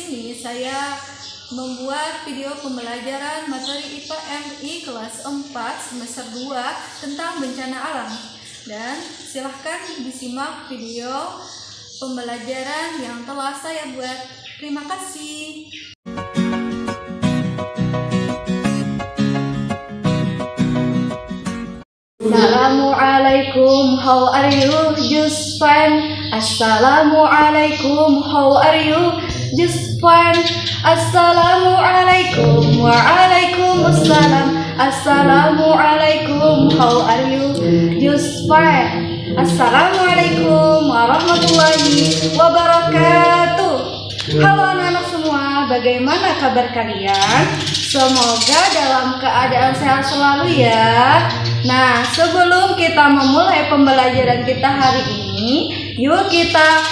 sini saya membuat video pembelajaran materi IPA MI kelas 4 semester 2 tentang bencana alam. Dan silahkan disimak video pembelajaran yang telah saya buat. Terima kasih. Assalamualaikum, how are you? Just fine. Assalamualaikum, how are you? Just fine. Assalamualaikum, waalaikumsalam. Assalamualaikum, how are you? Just fine. Assalamualaikum warahmatullahi wabarakatuh. Halo anak-anak semua, bagaimana kabar kalian? Semoga dalam keadaan sehat selalu ya. Nah, sebelum kita memulai pembelajaran kita hari ini, yuk kita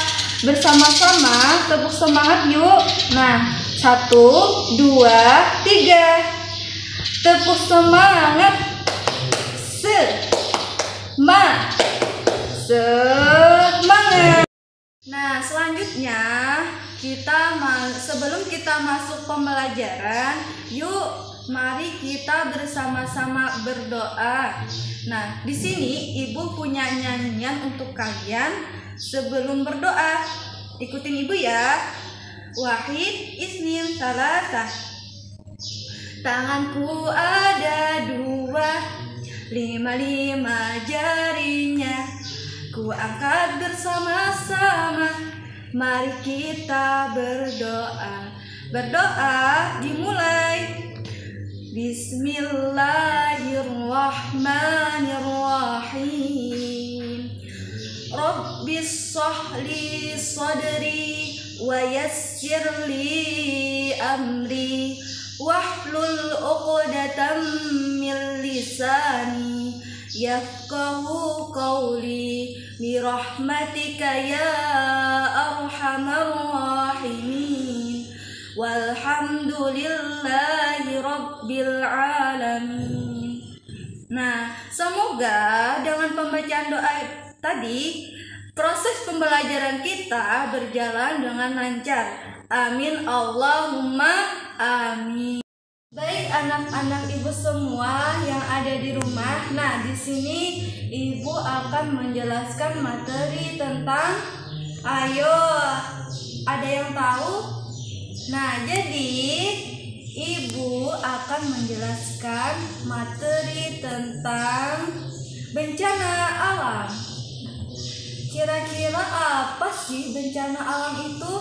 bersama-sama tepuk semangat yuk. Nah, 1, 2, 3. Tepuk semangat. Semangat. Nah, selanjutnya sebelum kita masuk pembelajaran, yuk mari kita bersama-sama berdoa. Nah, di sini Ibu punya nyanyian untuk kalian sebelum berdoa. Ikutin Ibu ya. Wahid, isnin, salasah. Tanganku ada 2, 5 jarinya. Ku angkat bersama-sama. Mari kita berdoa. Berdoa dimulai. Bismillahirrahmanirrahim. Rabbis shrahli sadri wa yassirli amri wahlul 'uqdatam min lisani yafqahu qawli birahmatika ya arhamar rahimin walhamdulillahi rabbil alamin. Nah, semoga dengan pembacaan doa tadi proses pembelajaran kita berjalan dengan lancar. Amin Allahumma amin. Baik anak-anak Ibu semua yang ada di rumah. Nah, di sini Ibu akan menjelaskan materi tentang ada yang tahu? Nah, jadi Ibu akan menjelaskan materi tentang bencana alam. Kira-kira apa sih bencana alam itu?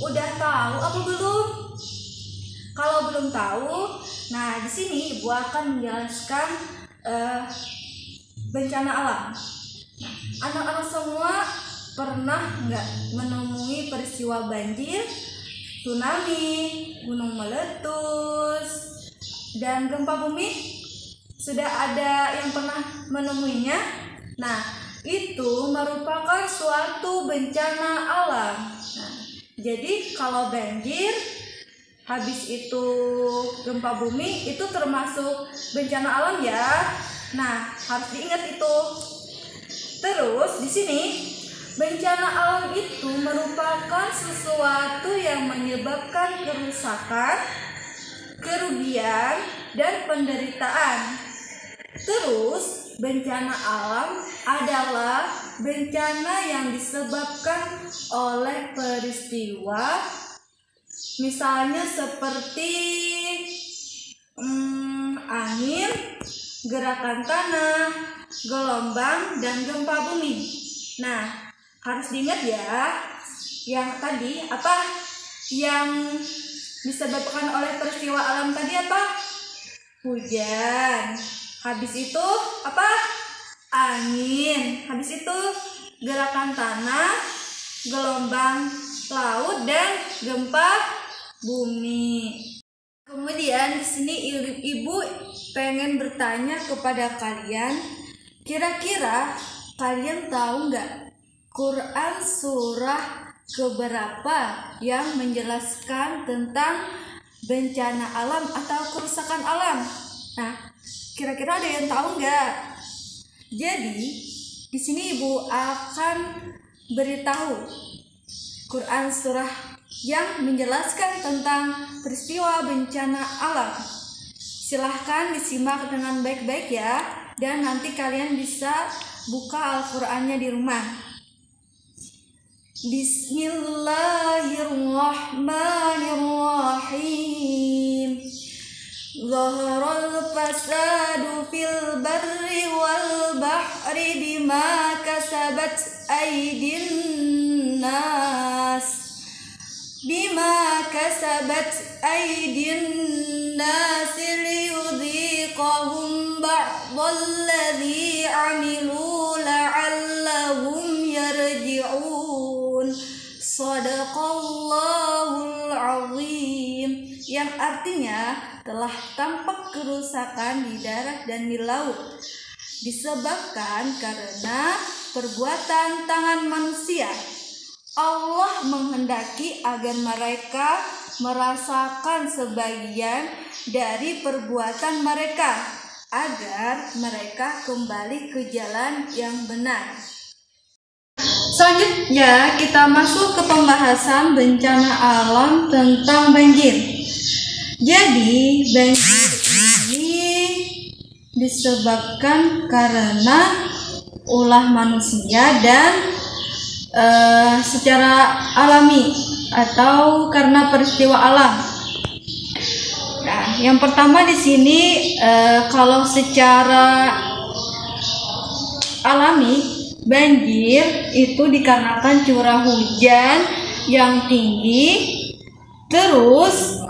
Udah tahu apa belum? Kalau belum tahu, nah di sini Ibu akan menjelaskan bencana alam. Anak-anak semua pernah nggak menemui peristiwa banjir, tsunami, gunung meletus, dan gempa bumi? Sudah ada yang pernah menemuinya? Nah, itu merupakan suatu bencana alam. Nah, jadi kalau banjir, habis itu gempa bumi, itu termasuk bencana alam ya. Nah, harus diingat itu. Terus di sini bencana alam itu merupakan sesuatu yang menyebabkan kerusakan, kerugian, dan penderitaan. Terus bencana alam adalah bencana yang disebabkan oleh peristiwa, misalnya seperti angin, gerakan tanah, gelombang, dan gempa bumi. Nah, harus diingat ya, yang tadi apa? Yang disebabkan oleh peristiwa alam tadi apa? Hujan. Habis itu apa? Angin. Habis itu gerakan tanah, gelombang laut, dan gempa bumi. Kemudian di sini Ibu pengen bertanya kepada kalian, kira-kira kalian tahu nggak Quran surah keberapa yang menjelaskan tentang bencana alam atau kerusakan alam? Nah, kira-kira ada yang tahu nggak? Jadi di sini Ibu akan beritahu Quran surah yang menjelaskan tentang peristiwa bencana alam. Silahkan disimak dengan baik-baik ya, dan nanti kalian bisa buka Al-Qur'annya di rumah. Bismillahirrahmanirrahim. Zaharal fasadu fil barri wal bahri bima kasabat aydin nas. Bima kasabat aydin nas liyudhiqahum ba'dalladzi 'amilu la'allahum yarji'un. Shadaqallahul azim. Yang artinya telah tampak kerusakan di darat dan di laut disebabkan karena perbuatan tangan manusia. Allah menghendaki agar mereka merasakan sebagian dari perbuatan mereka agar mereka kembali ke jalan yang benar. Selanjutnya kita masuk ke pembahasan bencana alam tentang banjir. Jadi banjir ini disebabkan karena ulah manusia dan secara alami atau karena peristiwa alam. Nah, yang pertama di sini kalau secara alami banjir itu dikarenakan curah hujan yang tinggi. Terus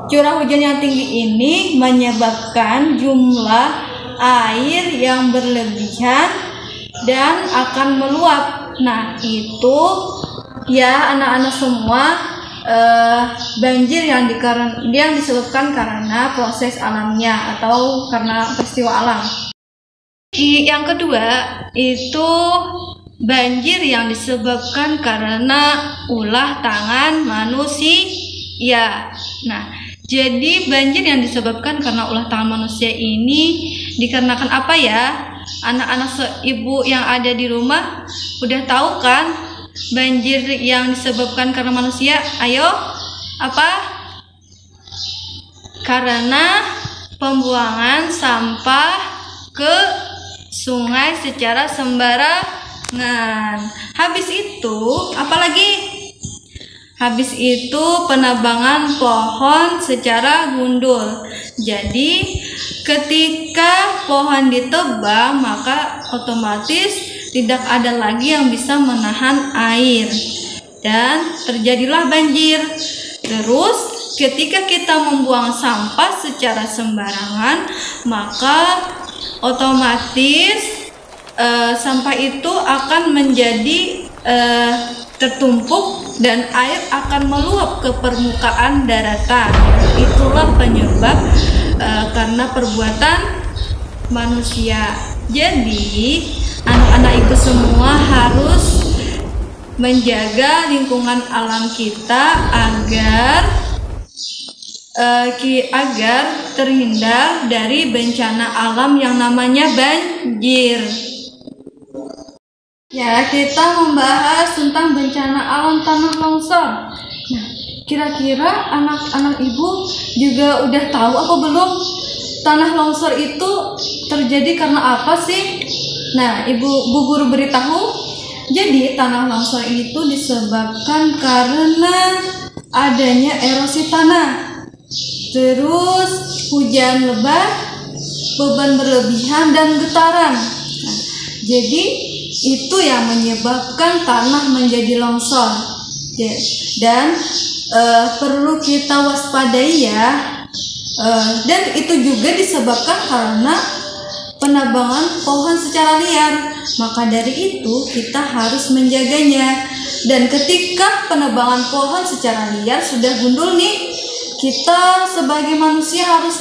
curah hujan yang tinggi ini menyebabkan jumlah air yang berlebihan dan akan meluap. Nah, itu ya anak-anak semua banjir yang disebabkan karena proses alamnya atau karena peristiwa alam. Yang kedua itu banjir yang disebabkan karena ulah tangan manusia. Nah, jadi banjir yang disebabkan karena ulah tangan manusia ini dikarenakan apa ya? Anak-anak ibu yang ada di rumah udah tahu kan banjir yang disebabkan karena manusia? Ayo, apa? Karena pembuangan sampah ke sungai secara sembarangan. Habis itu apalagi? Habis itu penebangan pohon secara gundul. Jadi ketika pohon ditebang maka otomatis tidak ada lagi yang bisa menahan air dan terjadilah banjir. Terus ketika kita membuang sampah secara sembarangan maka otomatis sampah itu akan menjadi tertumpuk dan air akan meluap ke permukaan daratan. Itulah penyebab karena perbuatan manusia. Jadi anak-anak ibu semua harus menjaga lingkungan alam kita agar terhindar dari bencana alam yang namanya banjir. Ya, kita membahas tentang bencana alam tanah longsor. Nah, kira-kira anak-anak ibu juga udah tahu apa belum tanah longsor itu terjadi karena apa sih? Nah, Bu Guru beritahu. Jadi tanah longsor itu disebabkan karena adanya erosi tanah, terus hujan lebat, beban berlebihan dan getaran. Nah, jadi itu yang menyebabkan tanah menjadi longsor. Dan perlu kita waspadai ya. Dan itu juga disebabkan karena penebangan pohon secara liar. Maka dari itu kita harus menjaganya. Dan ketika penebangan pohon secara liar sudah gundul nih, kita sebagai manusia harus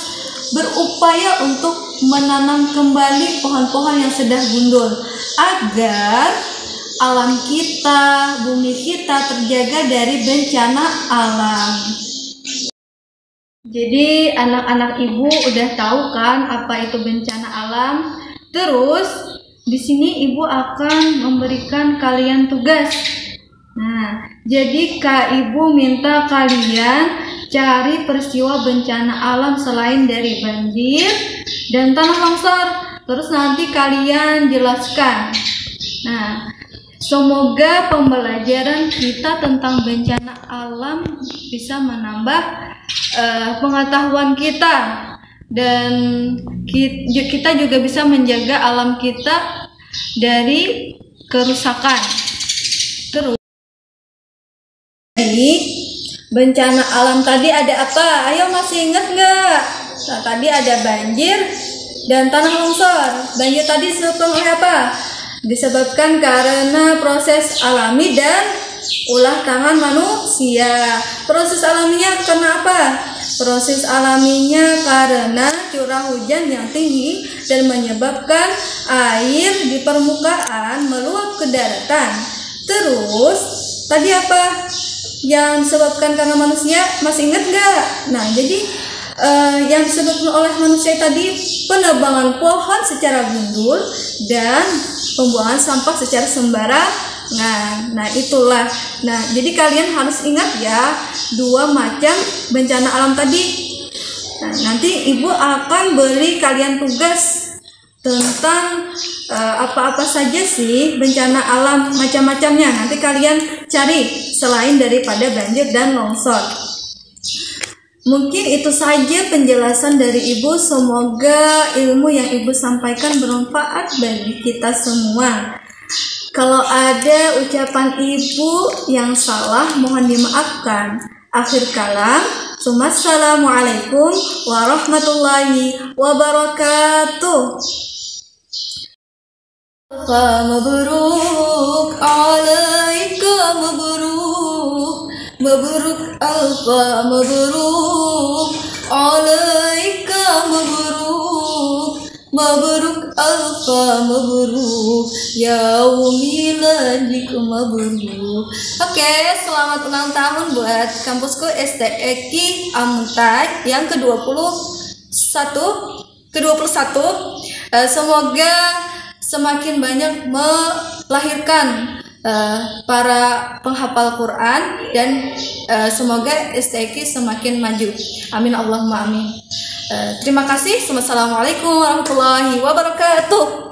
berupaya untuk menanam kembali pohon-pohon yang sudah gundul agar alam kita, bumi kita terjaga dari bencana alam. Jadi anak-anak ibu udah tahu kan apa itu bencana alam? Terus di sini ibu akan memberikan kalian tugas. Nah, jadi Kak Ibu minta kalian cari peristiwa bencana alam selain dari banjir dan tanah longsor. Terus nanti kalian jelaskan. Nah, semoga pembelajaran kita tentang bencana alam bisa menambah pengetahuan kita, dan kita juga bisa menjaga alam kita dari kerusakan. Terus bencana alam tadi ada apa? Ayo, masih ingat nggak? Nah, tadi ada banjir dan tanah longsor. Banjir tadi disebabkan oleh apa? Disebabkan karena proses alami dan ulah tangan manusia. Proses alaminya karena apa? Proses alaminya karena curah hujan yang tinggi dan menyebabkan air di permukaan meluap ke daratan. Terus tadi apa yang disebabkan karena manusia? Masih ingat nggak? Nah, jadi yang disebabkan oleh manusia tadi penebangan pohon secara gundul dan pembuangan sampah secara sembarangan. Nah, itulah. Nah, jadi kalian harus ingat ya, 2 macam bencana alam tadi. Nah, nanti Ibu akan beri kalian tugas tentang apa-apa saja sih bencana alam macam-macamnya. Nanti kalian cari selain daripada banjir dan longsor. Mungkin itu saja penjelasan dari Ibu. Semoga ilmu yang Ibu sampaikan bermanfaat bagi kita semua. Kalau ada ucapan Ibu yang salah, mohon dimaafkan. Akhir kalam, Assalamualaikum warahmatullahi wabarakatuh. Mabruk alaika mabruk, mabruk alfa mabruk alaika mabruk, mabruk alfa mabruk yaumiladik mabruk. Oke, selamat ulang tahun buat kampusku STEQ Amuntaj yang ke-21. Semoga semakin banyak melahirkan para penghafal Quran dan semoga STEQ semakin maju. Amin Allahumma amin. Terima kasih. Wassalamualaikum warahmatullahi wabarakatuh.